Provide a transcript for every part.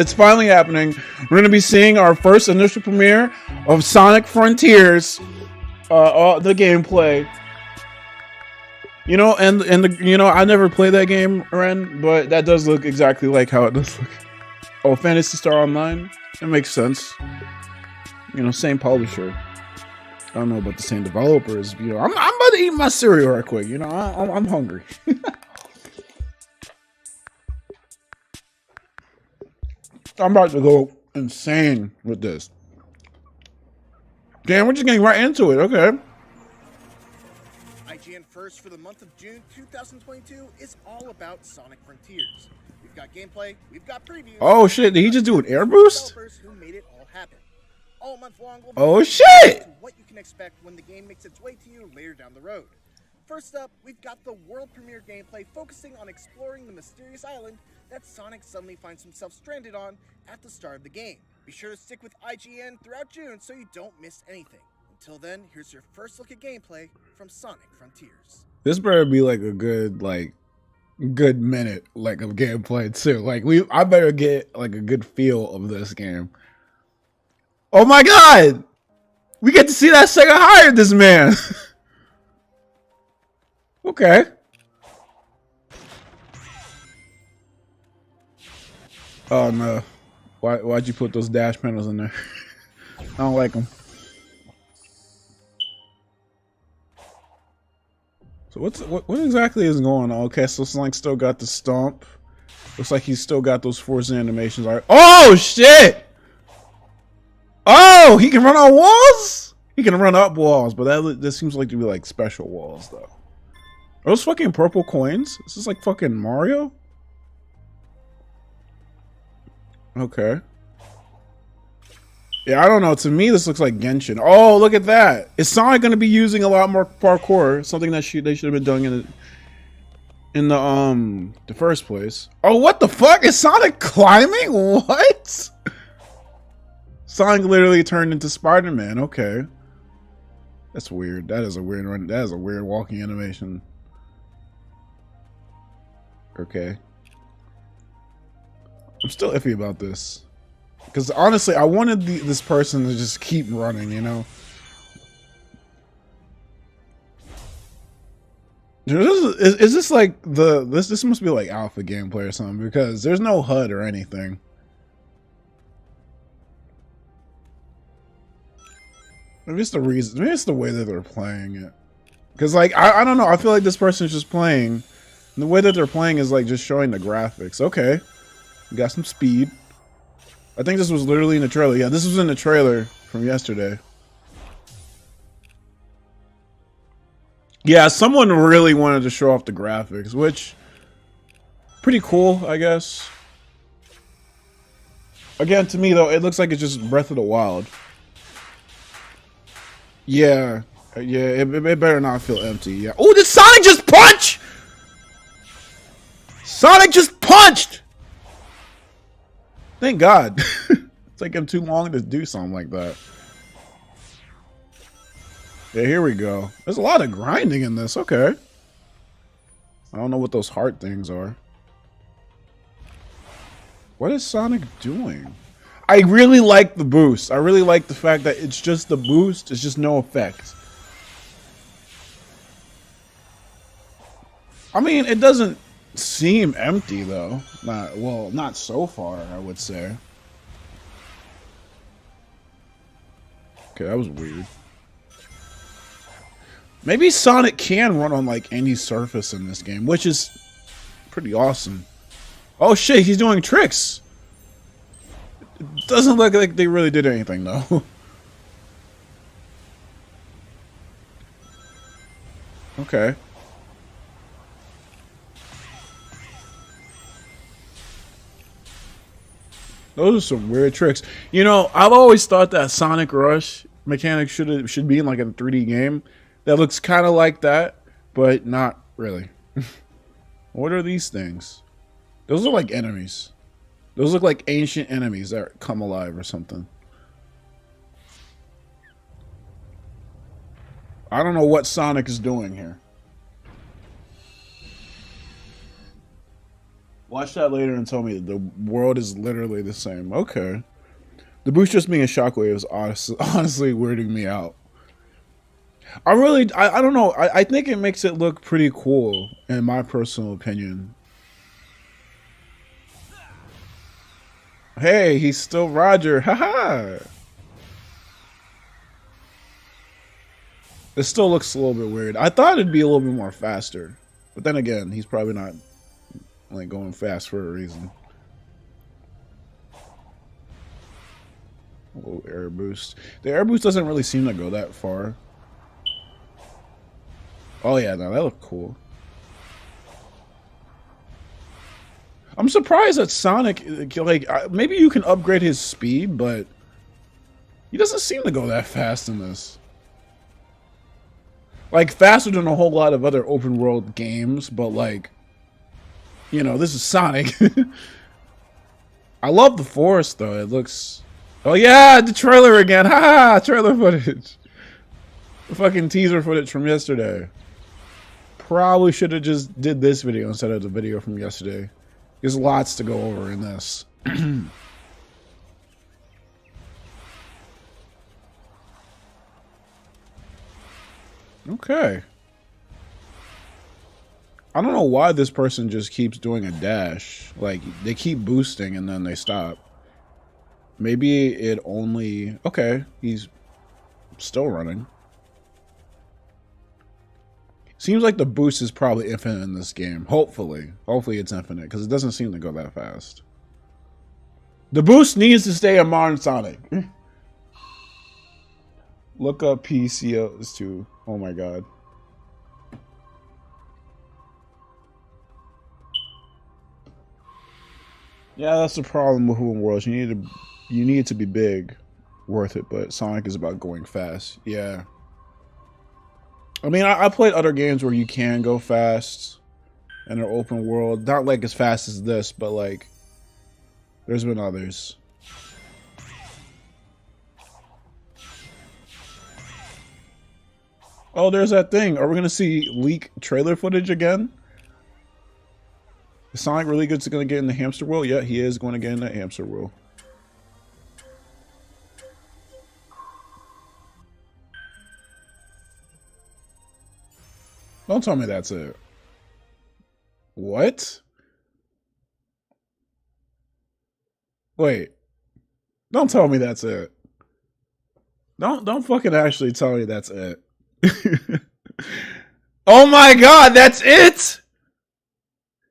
It's finally happening. We're gonna be seeing our first initial premiere of Sonic Frontiers, the gameplay. You know, and I never played that game, Ren, but that does look exactly like how it does look. Oh, Phantasy Star Online. It makes sense. You know, same publisher. I don't know about the same developers. You know, I'm about to eat my cereal right quick. You know, I'm hungry. I'm about to go insane with this. Damn, we're just getting right into it. Okay. IGN first for the month of June 2022 is all about Sonic Frontiers. We've got gameplay, we've got previews. Oh shit! Did he just do an air boost? Who made it all happen. All month long, we'll oh shit! What you can expect when the game makes its way to you later down the road. First up, we've got the world premiere gameplay focusing on exploring the mysterious island that Sonic suddenly finds himself stranded on at the start of the game. Be sure to stick with IGN throughout June so you don't miss anything. Until then, here's your first look at gameplay from Sonic Frontiers. This better be like a good minute of gameplay too. Like I better get like a good feel of this game. Oh my god! We get to see that Sega hired this man. Okay. Oh no. Why'd you put those dash panels in there? I don't like them. So what exactly is going on? Okay, so Sonic still got the stomp. Looks like he's still got those force animations. All right. Oh shit! Oh, he can run on walls? He can run up walls, but this seems like to be like special walls though. Are those fucking purple coins? Is this like fucking Mario? Okay. Yeah, I don't know. To me, this looks like Genshin. Oh, look at that. Is Sonic going to be using a lot more parkour? Something that they should have been doing in the first place. Oh, what the fuck? Is Sonic climbing? What? Sonic literally turned into Spider-Man. Okay. That's weird. That is a weird run. That is a weird walking animation. Okay. I'm still iffy about this. Because honestly, I wanted this person to just keep running, you know? Is this like this must be like alpha gameplay or something, because there's no HUD or anything. Maybe it's the reason, maybe it's the way that they're playing it. Because like I don't know, I feel like this person's just playing. And the way that they're playing is like just showing the graphics. Okay. We got some speed. I think this was literally in the trailer. Yeah, this was in the trailer from yesterday. Yeah, someone really wanted to show off the graphics, which pretty cool, I guess. Again, to me though, it looks like it's just Breath of the Wild. Yeah, yeah, it better not feel empty. Yeah. Oh, did Sonic just punch? Sonic just punched! Thank God. It's taking him too long to do something like that. Yeah, here we go. There's a lot of grinding in this. Okay. I don't know what those heart things are. What is Sonic doing? I really like the boost. I really like the fact that it's just the boost. It's just no effect. I mean, it doesn't seem empty though. Not so far, I would say. Okay, that was weird. Maybe Sonic can run on like any surface in this game, which is pretty awesome. Oh shit, he's doing tricks. It doesn't look like they really did anything though. Okay. Those are some weird tricks. You know, I've always thought that Sonic Rush mechanic should be in like a 3D game that looks kind of like that, but not really. What are these things? Those look like enemies. Those look like ancient enemies that come alive or something. I don't know what Sonic is doing here. Watch that later and tell me the world is literally the same. Okay. The boost just being a shockwave is honestly weirding me out. I don't know. I think it makes it look pretty cool, in my personal opinion. Hey, he's still Roger. Haha. It still looks a little bit weird. I thought it'd be a little bit more faster. But then again, he's probably not like going fast for a reason. Oh, air boost. The air boost doesn't really seem to go that far. Oh yeah, no, that looked cool. I'm surprised that Sonic, like, maybe you can upgrade his speed, but he doesn't seem to go that fast in this. Like, faster than a whole lot of other open world games, but like, you know, this is Sonic. I love the forest though. It looks... Oh yeah, the trailer again. Ha! Trailer footage. The fucking teaser footage from yesterday. Probably should have just did this video instead of the video from yesterday. There's lots to go over in this. Okay. I don't know why this person just keeps doing a dash. Like, they keep boosting and then they stop. Maybe it only... Okay, he's still running. Seems like the boost is probably infinite in this game. Hopefully. Hopefully it's infinite, because it doesn't seem to go that fast. The boost needs to stay a modern Sonic. Look up PCOs too. Oh my god. Yeah, that's the problem with open worlds. You need it to be big, worth it. But Sonic is about going fast. Yeah. I mean, I played other games where you can go fast in an open world. Not like as fast as this, but like there's been others. Oh, there's that thing. Are we gonna see leak trailer footage again? Is Sonic really good to gonna get in the hamster wheel? Yeah, he is going to get in that hamster wheel. Don't tell me that's it. What? Wait. Don't tell me that's it. Don't fucking actually tell me that's it. Oh my god, that's it!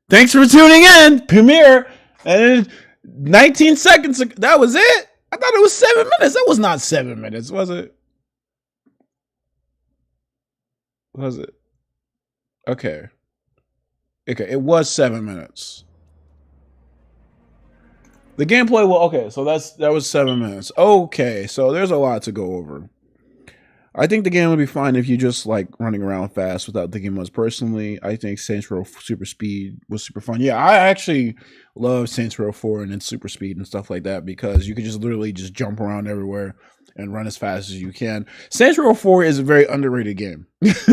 Thanks for tuning in, Premiere. And 19 seconds ago, that was it? I thought it was 7 minutes. That was not 7 minutes, was it? Was it? Okay. Okay, it was 7 minutes. The gameplay, well, okay, so that was 7 minutes. Okay, so there's a lot to go over. I think the game would be fine if you just like running around fast without thinking much. Personally, I think Saints Row Super Speed was super fun. Yeah, I actually love Saints Row 4 and its Super Speed and stuff like that because you could just literally just jump around everywhere and run as fast as you can. Saints Row 4 is a very underrated game.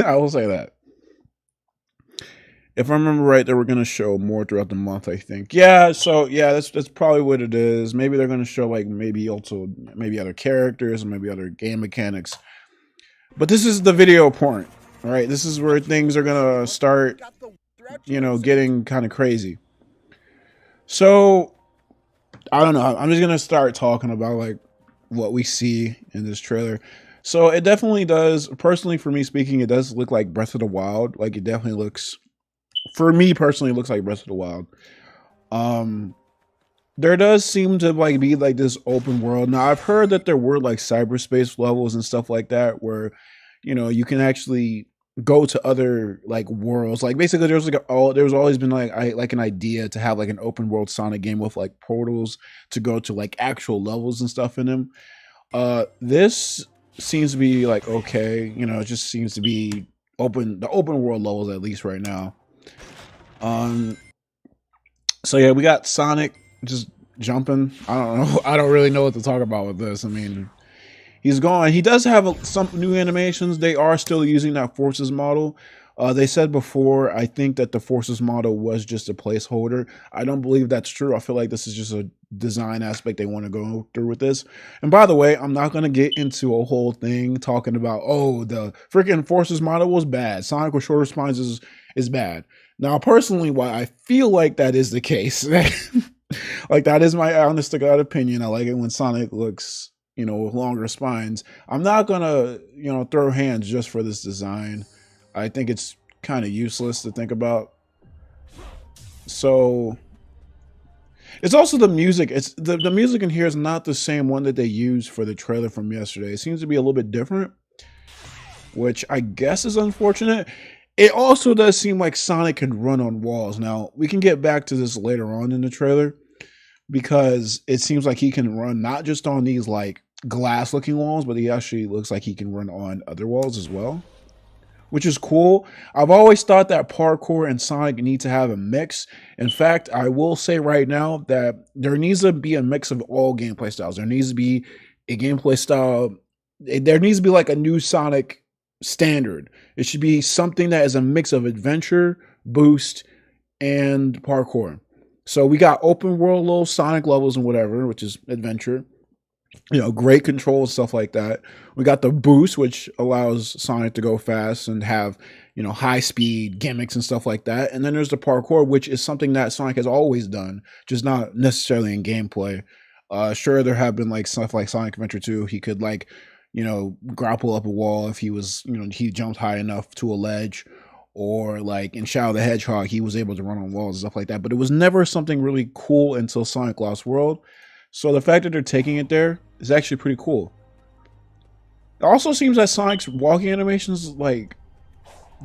I will say that. If I remember right, they were going to show more throughout the month, I think. Yeah, so yeah, that's probably what it is. Maybe they're going to show like maybe other characters and maybe other game mechanics. But this is the video point, all right? This is where things are going to start, you know, getting kind of crazy. So, I don't know. I'm just going to start talking about like what we see in this trailer. So, it definitely does, personally for me speaking, it does look like Breath of the Wild. Like, it definitely looks... For me personally, it looks like Breath of the Wild. There does seem to like be like this open world. Now I've heard that there were like cyberspace levels and stuff like that where, you know, you can actually go to other like worlds. Like basically there's always been like an idea to have like an open world Sonic game with like portals to go to like actual levels and stuff in them. This seems to be like okay, you know, it just seems to be the open world levels at least right now. So yeah, we got Sonic just jumping. I don't know. I don't really know what to talk about with this. I mean, he's gone. He does have some new animations. They are still using that Forces model, They said before, I think that the Forces model was just a placeholder. I don't believe that's true. I feel like this is just a design aspect they want to go through with this. And by the way, I'm not going to get into a whole thing talking about, oh, the freaking Forces model was bad. Sonic with shorter spines is bad. Now, personally, why I feel like that is the case, like that is my honest to God opinion. I like it when Sonic looks, with longer spines. I'm not going to, throw hands just for this design. I think it's kind of useless to think about. So it's also the music. It's the music in here is not the same one that they used for the trailer from yesterday. It seems to be a little bit different, which I guess is unfortunate. It also does seem like Sonic can run on walls. Now, we can get back to this later on in the trailer because it seems like he can run not just on these like glass looking walls, but he actually looks like he can run on other walls as well, which is cool. I've always thought that parkour and Sonic need to have a mix. In fact, I will say right now that there needs to be a mix of all gameplay styles. There needs to be a gameplay style. There needs to be like a new Sonic standard. It should be something that is a mix of adventure, boost, and parkour. So we got open world little Sonic levels and whatever, which is adventure. Great control and stuff like that. We got the boost, which allows Sonic to go fast and have, high speed gimmicks and stuff like that. And then there's the parkour, which is something that Sonic has always done, just not necessarily in gameplay. Sure, there have been like stuff like Sonic Adventure 2. He could like, grapple up a wall if he was, he jumped high enough to a ledge. Or like in Shadow the Hedgehog, he was able to run on walls and stuff like that. But it was never something really cool until Sonic Lost World. So the fact that they're taking it there is actually pretty cool. It also seems that Sonic's walking animations like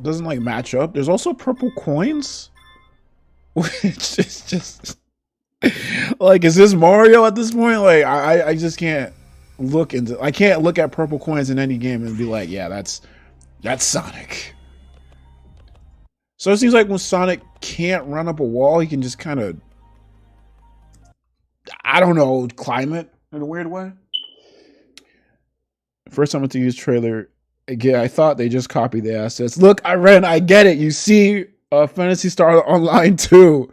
doesn't like match up. There's also purple coins, which is just like, is this Mario at this point? Like I just can't look at purple coins in any game and be like, yeah, that's Sonic. So it seems like when Sonic can't run up a wall, he can just kind of, I don't know, climb it in a weird way. First time I went to use trailer, again, I thought they just copied the assets. Look, I get it. You see Phantasy Star Online 2.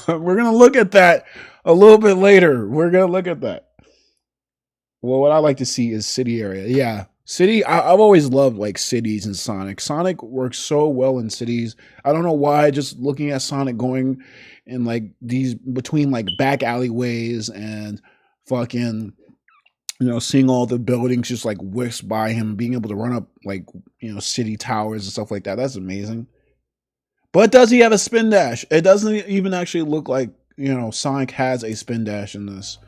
We're going to look at that a little bit later. We're going to look at that. Well, what I like to see is city area. Yeah, city. I've always loved like cities in Sonic. Sonic works so well in cities. I don't know why. Just looking at Sonic going in like these between like back alleyways and fucking, seeing all the buildings just like whisk by him, being able to run up like, city towers and stuff like that. That's amazing. But does he have a spin dash? It doesn't even actually look like, Sonic has a spin dash in this.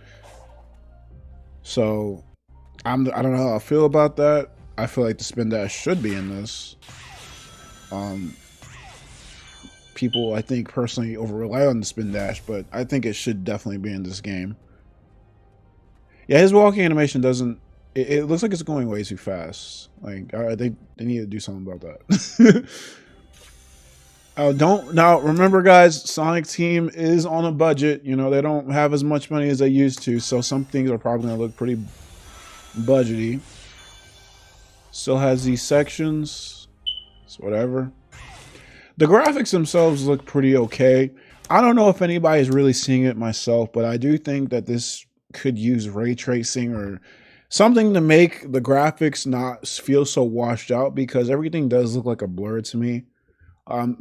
So I don't know how I feel about that. I feel like the spin dash should be in this. People, I think, personally over rely on the spin dash, but I think it should definitely be in this game. Yeah, his walking animation doesn't. It looks like it's going way too fast. Like they need to do something about that. Remember, guys, Sonic Team is on a budget. They don't have as much money as they used to, so some things are probably gonna look pretty budgety. Still has these sections. It's whatever. The graphics themselves look pretty okay. I don't know if anybody is really seeing it myself, but I do think that this could use ray tracing or something to make the graphics not feel so washed out, because everything does look like a blur to me.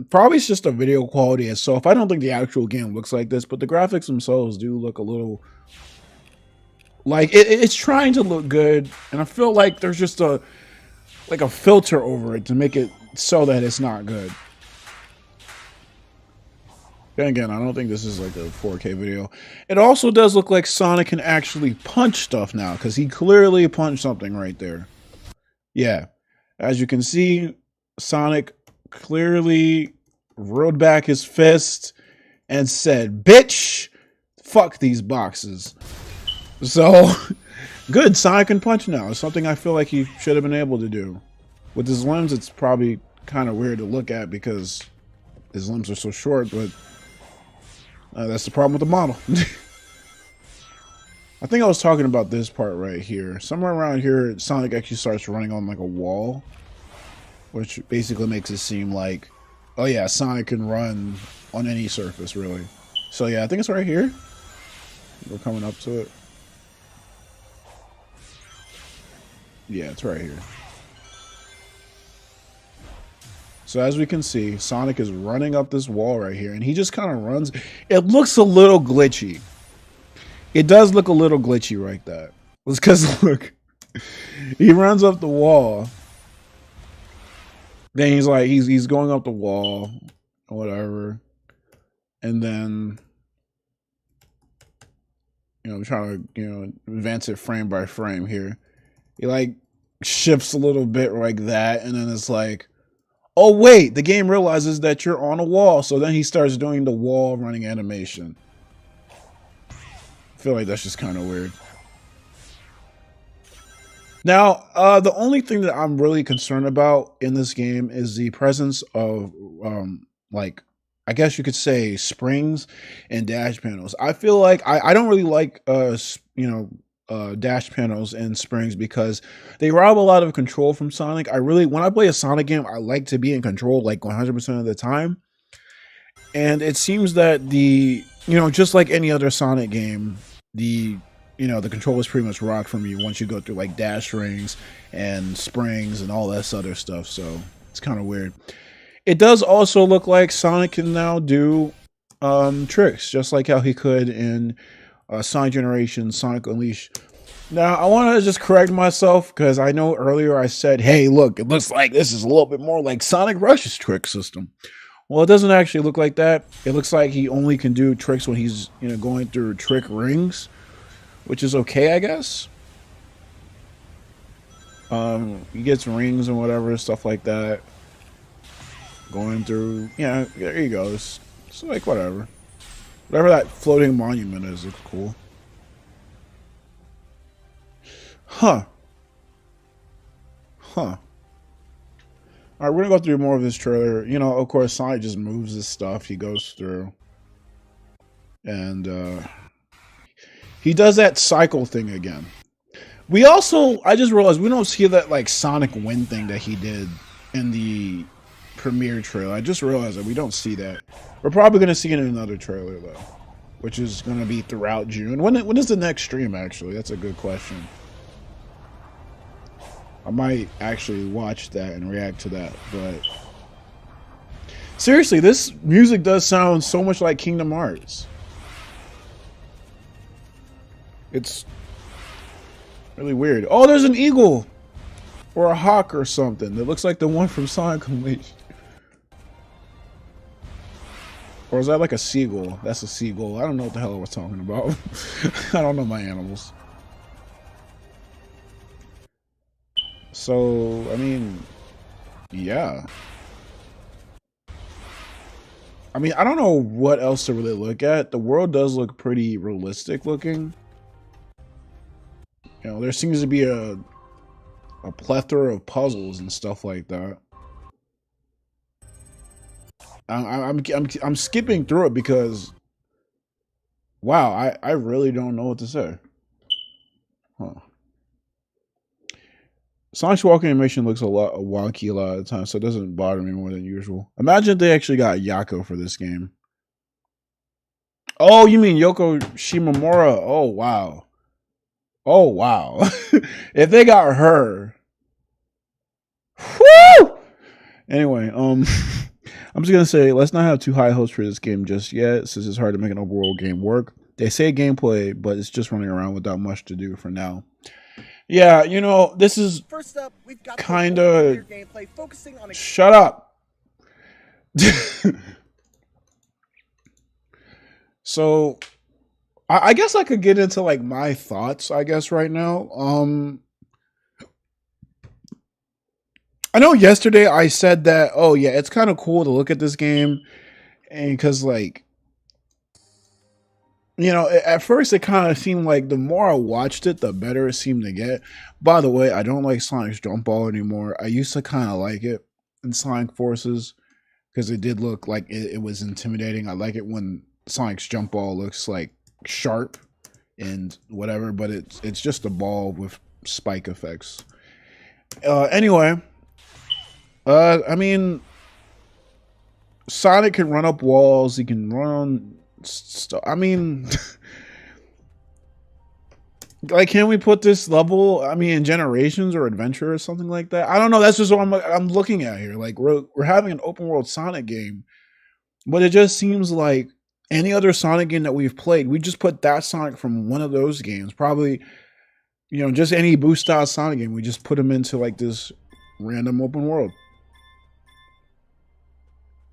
Probably it's just the video quality itself. I don't think the actual game looks like this, but the graphics themselves do look a little like it's trying to look good, and I feel like there's just a filter over it to make it so that it's not good. Then again, I don't think this is like a 4K video. It also does look like Sonic can actually punch stuff now, because he clearly punched something right there. Yeah, as you can see, Sonic clearly rolled back his fist and said, "Bitch, fuck these boxes." So, good, Sonic can punch now. It's something I feel like he should have been able to do. With his limbs, it's probably kind of weird to look at because his limbs are so short, but that's the problem with the model. I think I was talking about this part right here. Somewhere around here, Sonic actually starts running on like a wall. which basically makes it seem like, oh yeah, Sonic can run on any surface, really. So yeah, I think it's right here. We're coming up to it. Yeah, it's right here. So as we can see, Sonic is running up this wall right here, and he just kind of runs. It looks a little glitchy. It does look a little glitchy right there. It's because, look, he runs up the wall. Then he's like, he's going up the wall or whatever. And then, you know, I'm trying to, you know, advance it frame by frame here. He like shifts a little bit like that, and then it's like, oh wait, the game realizes that you're on a wall, so then he starts doing the wall running animation. I feel like that's just kind of weird. Now, the only thing that I'm really concerned about in this game is the presence of, like, I guess you could say springs and dash panels. I feel like I don't really like, dash panels and springs because they rob a lot of control from Sonic. When I play a Sonic game, I like to be in control like 100% of the time. And it seems that just like any other Sonic game, the control is pretty much rocked from you once you go through like dash rings and springs and all this other stuff. So it's kind of weird. It does also look like Sonic can now do tricks, just like how he could in Sonic Generation, Sonic Unleashed. Now, I want to just correct myself because I know earlier I said, hey, look, it looks like this is a little bit more like Sonic Rush's trick system. Well, it doesn't actually look like that. It looks like he only can do tricks when he's, going through trick rings, which is okay, I guess. He gets rings and whatever, stuff like that. Going through, there he goes. So, like, whatever. Whatever that floating monument is, looks cool. Huh. Alright, we're gonna go through more of this trailer. Of course, Sonic just moves his stuff. He goes through. And, he does that cycle thing again. I just realized we don't see that, like, Sonic Win thing that he did in the premiere trailer. I just realized that we don't see that. We're probably going to see it in another trailer, though, which is going to be throughout June. When is the next stream, actually? That's a good question. I might actually watch that and react to that, but seriously, this music does sound so much like Kingdom Hearts. It's really weird. Oh, there's an eagle or a hawk or something that looks like the one from Sonic Unleashed. Or is that like a seagull? That's a seagull. I don't know what the hell we're talking about. I don't know my animals. So, I mean, yeah. I mean, I don't know what else to really look at. The world does look pretty realistic looking. There seems to be a plethora of puzzles and stuff like that. I'm skipping through it because, wow, I really don't know what to say. Huh. Sonic's walking animation looks a lot wonky a lot of the time, so it doesn't bother me more than usual. Imagine if they actually got Yako for this game. Oh, you mean Yoko Shimomura? Oh, wow. Oh, wow. If they got her. Woo! Anyway, I'm just going to say, let's not have too high hopes for this game just yet, since it's hard to make an overworld game work. They say gameplay, but it's just running around without much to do for now. Yeah, this is kind of... Shut up! So, I guess I could get into, like, my thoughts, I guess, right now. I know yesterday I said that, oh, yeah, it's kind of cool to look at this game, and because, like, at first it kind of seemed like the more I watched it, the better it seemed to get. By the way, I don't like Sonic's jump ball anymore. I used to kind of like it in Sonic Forces because it did look like it was intimidating. I like it when Sonic's jump ball looks like sharp and whatever, but it's just a ball with spike effects. Anyway, I mean, Sonic can run up walls. He can run on stuff. I mean, like, can we put this level? I mean, in Generations or Adventure or something like that. I don't know. That's just what I'm looking at here. Like, we're having an open world Sonic game, but it just seems like any other Sonic game that we've played, we just put that Sonic from one of those games. Probably, you know, just any boost style Sonic game. We just put him into like this random open world.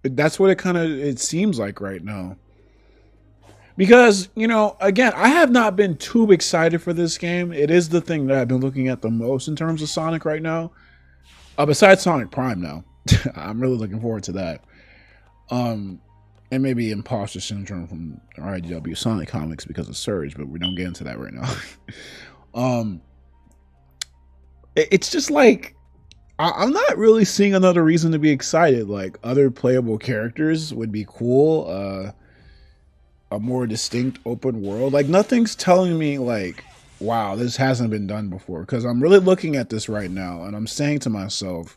That's what it seems like right now. Because, you know, again, I have not been too excited for this game. It is the thing that I've been looking at the most in terms of Sonic right now. Besides Sonic Prime now. I'm really looking forward to that. And maybe Imposter Syndrome from IDW Sonic Comics because of Surge, but we don't get into that right now. It's just like, I'm not really seeing another reason to be excited. Like, other playable characters would be cool. A more distinct open world. Like, nothing's telling me like, wow, this hasn't been done before. Because I'm really looking at this right now and I'm saying to myself,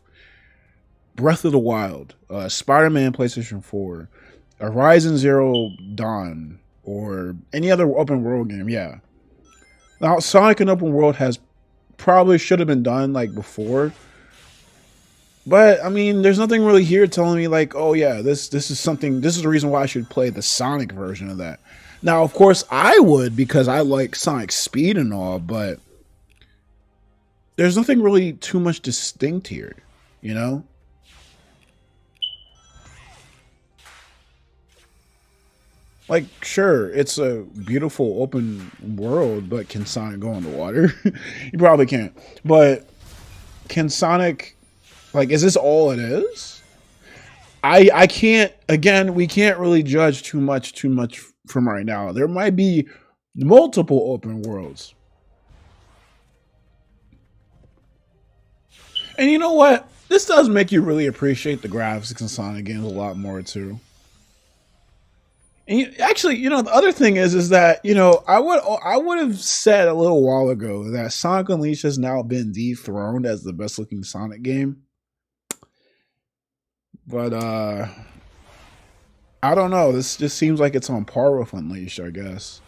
Breath of the Wild, Spider-Man PlayStation 4, Horizon Zero Dawn, or any other open world game. Yeah. Now, Sonic and open world probably should have been done like before. But I mean, there's nothing really here telling me like, oh yeah, this is the reason why I should play the Sonic version of that. Now, of course, I would because I like Sonic speed and all, but there's nothing really too much distinct here, you know? Like, sure, it's a beautiful open world, but can Sonic go in the water? You probably can't. But can Sonic... Like, is this all it is? I can't, again, we can't really judge too much from right now. There might be multiple open worlds. And you know what? This does make you really appreciate the graphics in Sonic games a lot more, too. And actually, you know, the other thing is that, you know, I would have said a little while ago that Sonic Unleashed has now been dethroned as the best looking Sonic game. But, I don't know. This just seems like it's on par with Unleashed, I guess.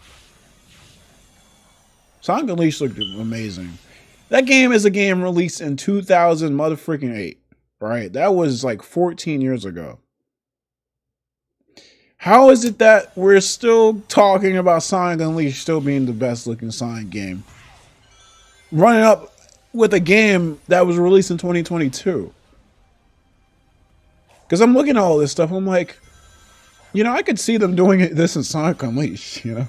Sonic Unleashed looked amazing. That game is a game released in 2008, right? That was like 14 years ago. How is it that we're still talking about Sonic Unleashed still being the best looking Sonic game? Running up with a game that was released in 2022. Because I'm looking at all this stuff, I'm like, you know, I could see them doing this in Sonic Unleashed, you know?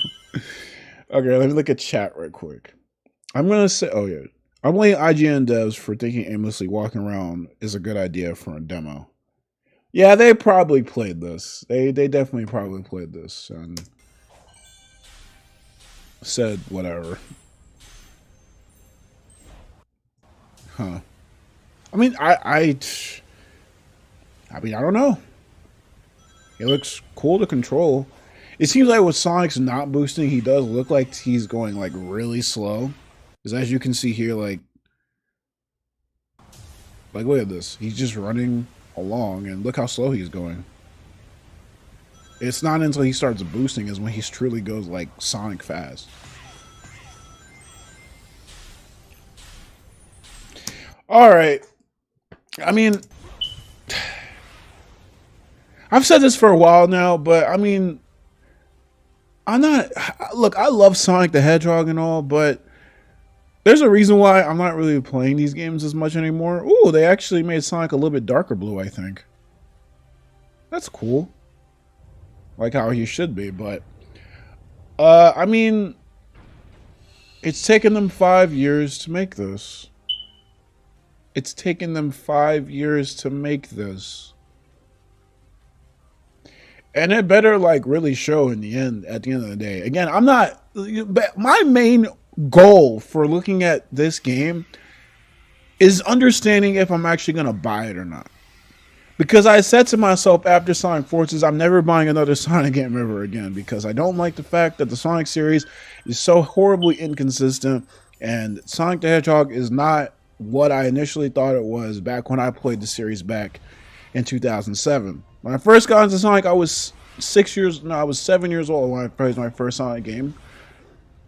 Okay, let me look at chat real quick. I'm going to say, oh yeah. I'm blaming IGN devs for thinking aimlessly walking around is a good idea for a demo. Yeah, they probably played this. They definitely probably played this and said whatever. Huh. I mean, I don't know. It looks cool to control. It seems like with Sonic's not boosting, he does look like he's going like really slow. Because as you can see here, like look at this. He's just running along and look how slow he's going. It's not until he starts boosting is when he truly goes like Sonic fast. All right. I mean, I've said this for a while now, but I mean, look, I love Sonic the Hedgehog and all, but there's a reason why I'm not really playing these games as much anymore. Ooh, they actually made Sonic a little bit darker blue, I think. That's cool. Like how he should be, but I mean, it's taken them 5 years to make this. It's taken them 5 years to make this. And it better like really show in the end, at the end of the day. Again, my main goal for looking at this game is understanding if I'm actually going to buy it or not. Because I said to myself after Sonic Forces, I'm never buying another Sonic game ever again. Because I don't like the fact that the Sonic series is so horribly inconsistent. And Sonic the Hedgehog is not what I initially thought it was back when I played the series back in 2007. When I first got into Sonic, I was 7 years old when I played my first Sonic game.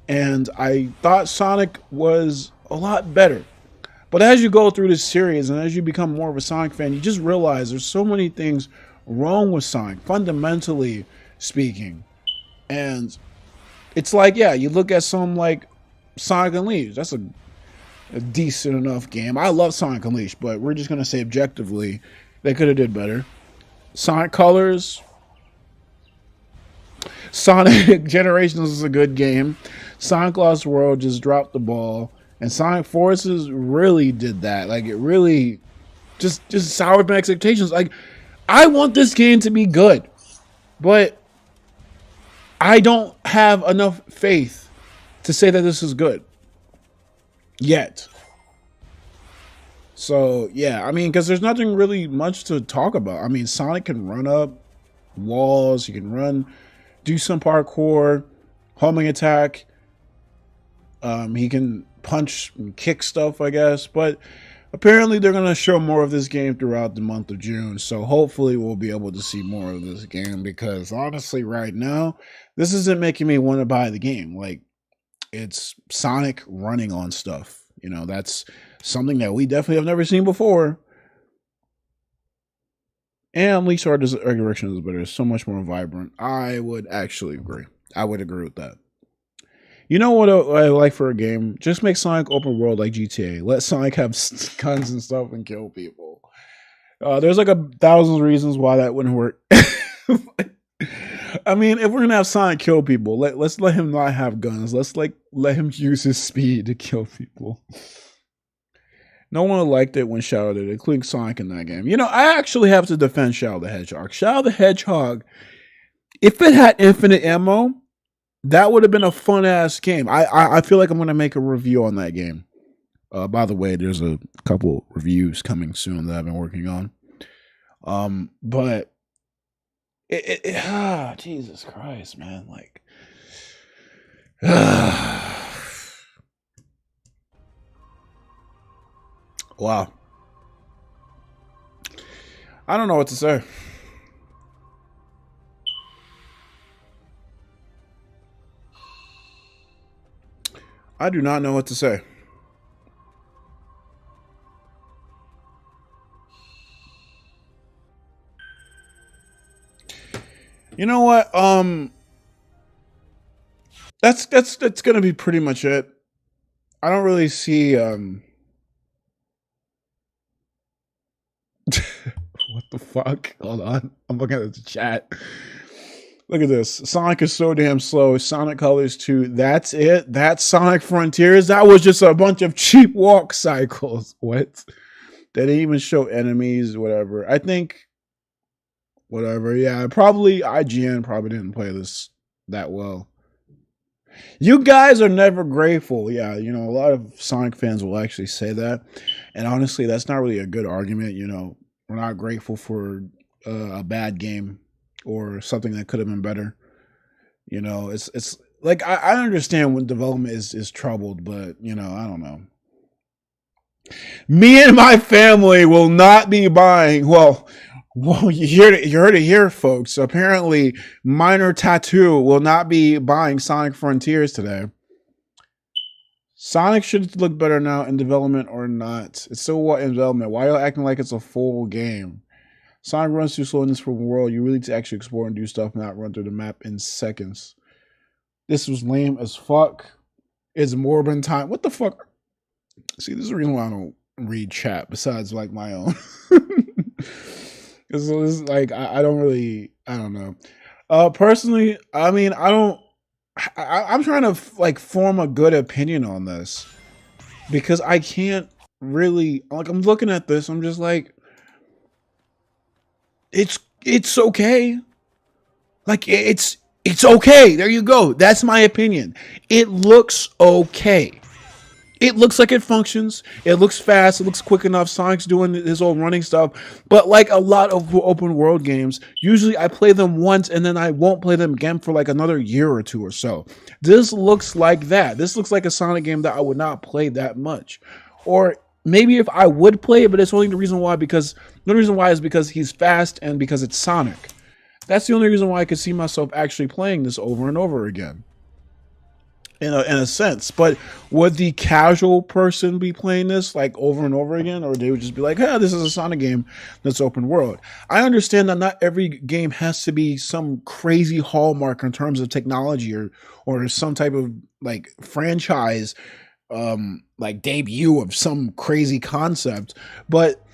And I thought Sonic was a lot better. But as you go through this series and as you become more of a Sonic fan, you just realize there's so many things wrong with Sonic, fundamentally speaking. And it's like, yeah, you look at something like Sonic Unleashed. That's a decent enough game. I love Sonic Unleashed, but we're just going to say objectively, they could have did better. Sonic Colors, Sonic Generations is a good game. Sonic Lost World just dropped the ball. And Sonic Forces really did that. Like, it really just soured my expectations. Like, I want this game to be good, but I don't have enough faith to say that this is good yet. So, yeah, I mean, because there's nothing really much to talk about. I mean, Sonic can run up walls. He can do some parkour, homing attack. He can punch and kick stuff, I guess. But apparently they're going to show more of this game throughout the month of June. So hopefully we'll be able to see more of this game. Because honestly, right now, this isn't making me want to buy the game. Like, it's Sonic running on stuff. You know, that's something that we definitely have never seen before. And Unleashed Art Direction is better. It's so much more vibrant. I would actually agree. I would agree with that. You know what I like for a game? Just make Sonic open world like GTA. Let Sonic have guns and stuff and kill people. There's like 1,000 reasons why that wouldn't work. I mean, if we're gonna have Sonic kill people, let's let him not have guns. Let's let him use his speed to kill people. No one liked it when Shadow did it, including Sonic in that game. You know, I actually have to defend Shadow the Hedgehog. Shadow the Hedgehog, if it had infinite ammo, that would have been a fun-ass game. I feel like I'm going to make a review on that game. By the way, there's a couple reviews coming soon that I've been working on. But Jesus Christ, man. Like, wow. I don't know what to say. I do not know what to say. You know what? That's gonna be pretty much it. I don't really see what the fuck? Hold on. I'm looking at the chat. Look at this. Sonic is so damn slow. Sonic Colors 2. That's it. That's Sonic Frontiers. That was just a bunch of cheap walk cycles. What? They didn't even show enemies, whatever. I think, whatever. Yeah, probably IGN probably didn't play this that well. You guys are never grateful. Yeah, you know, a lot of Sonic fans will actually say that. And honestly, that's not really a good argument. You know, we're not grateful for a bad game or something that could have been better. You know, it's like I understand when development is troubled, but you know, I don't know. Me and my family will not be buying. Well, you heard it here, folks. Apparently, Minor Tattoo will not be buying Sonic Frontiers today. Sonic should look better now in development or not. It's still what in development. Why are you acting like it's a full game? Sonic runs too slow in this world. You really need to actually explore and do stuff, not run through the map in seconds. This was lame as fuck. It's Morbin time. What the fuck? See, this is the reason why I don't read chat besides like my own. It's like I don't know. Personally, I mean, I'm trying to like form a good opinion on this because I can't really, like, I'm looking at this, I'm just like, it's okay. Like, it's okay. There you go. That's my opinion. It looks okay. It looks like it functions. It looks fast. It looks quick enough. Sonic's doing his old running stuff. But like a lot of open world games, usually I play them once and then I won't play them again for like another year or two or so. This looks like that. This looks like a Sonic game that I would not play that much. Or maybe if I would play it, but it's only the reason why is because he's fast and because it's Sonic. That's the only reason why I could see myself actually playing this over and over again. In a sense, but would the casual person be playing this like over and over again, or they would just be like, "Hey, this is a Sonic game that's open world"? I understand that not every game has to be some crazy hallmark in terms of technology or some type of like franchise, like debut of some crazy concept, but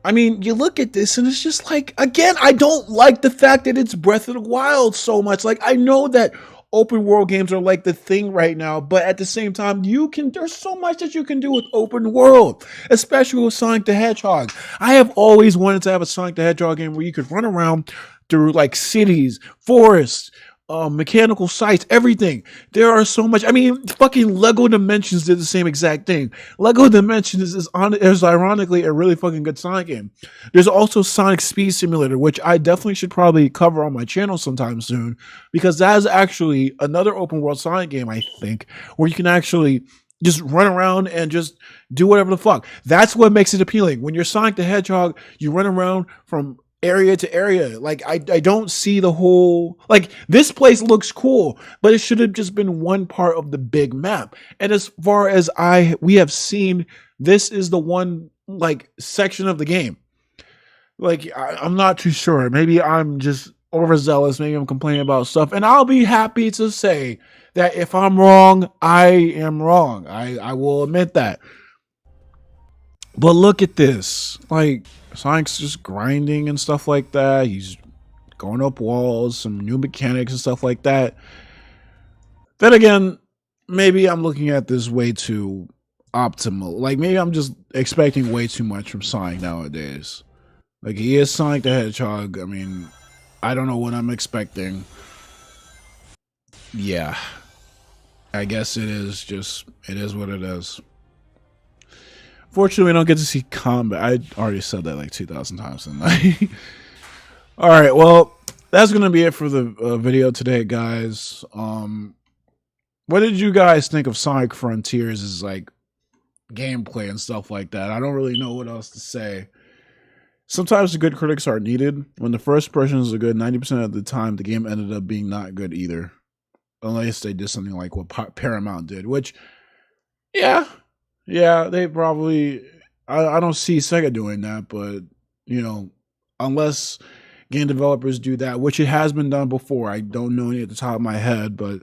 I mean, you look at this and it's just like, again, I don't like the fact that it's Breath of the Wild so much. Like, I know that open world games are like the thing right now, but at the same time, there's so much that you can do with open world, especially with Sonic the Hedgehog. I have always wanted to have a Sonic the Hedgehog game where you could run around through like cities, forests, mechanical sites, everything. There are so much. I mean, fucking Lego Dimensions did the same exact thing. Lego Dimensions is ironically a really fucking good Sonic game. There's also Sonic Speed Simulator, which I definitely should probably cover on my channel sometime soon, because that is actually another open world Sonic game, I think, where you can actually just run around and just do whatever the fuck. That's what makes it appealing. When you're Sonic the Hedgehog, you run around from area to area. Like, I don't see the whole, like, this place looks cool, but it should have just been one part of the big map. And as far as we have seen, this is the one like section of the game. Like, I'm not too sure. Maybe I'm just overzealous. Maybe I'm complaining about stuff, and I'll be happy to say that if I'm wrong, I am wrong. I will admit that. But look at this. Like, Sonic's just grinding and stuff like that. He's going up walls, some new mechanics and stuff like that. Then again, maybe I'm looking at this way too optimal. Like, maybe I'm just expecting way too much from Sonic nowadays. Like, he is Sonic the Hedgehog. I mean, I don't know what I'm expecting. Yeah. I guess it is what it is. Fortunately, we don't get to see combat. I already said that like 2,000 times tonight. All right, well, that's gonna be it for the video today, guys. What did you guys think of Sonic Frontiers' like gameplay and stuff like that? I don't really know what else to say. Sometimes the good critics are needed. When the first impressions are good, 90% of the time the game ended up being not good either, unless they did something like what Paramount did, which, yeah, they probably. I don't see Sega doing that, but you know, unless game developers do that, which it has been done before. I don't know any at the top of my head, but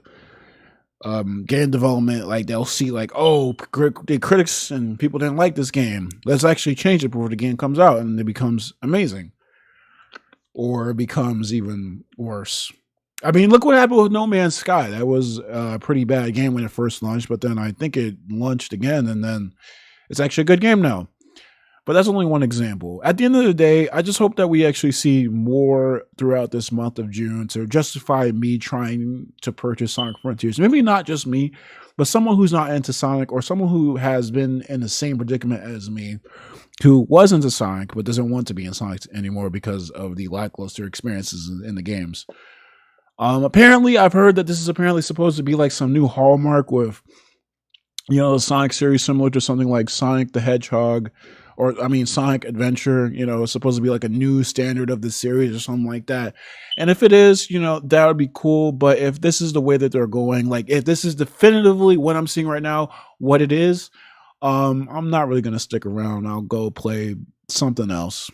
game development, like, they'll see like, oh, the critics and people didn't like this game. Let's actually change it before the game comes out, and it becomes amazing, or it becomes even worse. I mean, look what happened with No Man's Sky. That was a pretty bad game when it first launched, but then I think it launched again, and then it's actually a good game now. But that's only one example. At the end of the day, I just hope that we actually see more throughout this month of June to justify me trying to purchase Sonic Frontiers. Maybe not just me, but someone who's not into Sonic, or someone who has been in the same predicament as me, who was into Sonic but doesn't want to be in Sonic anymore because of the lackluster experiences in the games. Apparently, I've heard that this is apparently supposed to be like some new hallmark with, you know, the Sonic series, similar to something like Sonic the Hedgehog, or I mean Sonic Adventure. You know, it's supposed to be like a new standard of the series or something like that. And if it is, you know, that would be cool. But if this is the way that they're going, like if this is definitively what I'm seeing right now, what it is, I'm not really gonna stick around. I'll go play something else.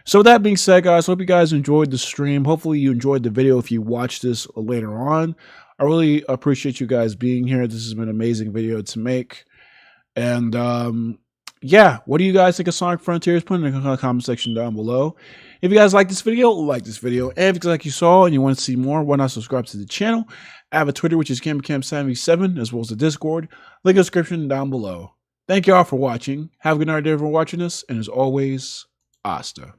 So with that being said, guys, hope you guys enjoyed the stream. Hopefully you enjoyed the video if you watch this later on. I really appreciate you guys being here. This has been an amazing video to make. And yeah, what do you guys think of Sonic Frontiers? Put it in the comment section down below. If you guys like this video, like this video. And if you like you saw and you want to see more, why not subscribe to the channel? I have a Twitter, which is KamyKam77, as well as the Discord. Link in the description down below. Thank you all for watching. Have a good night, everyone watching this. And as always, Asta.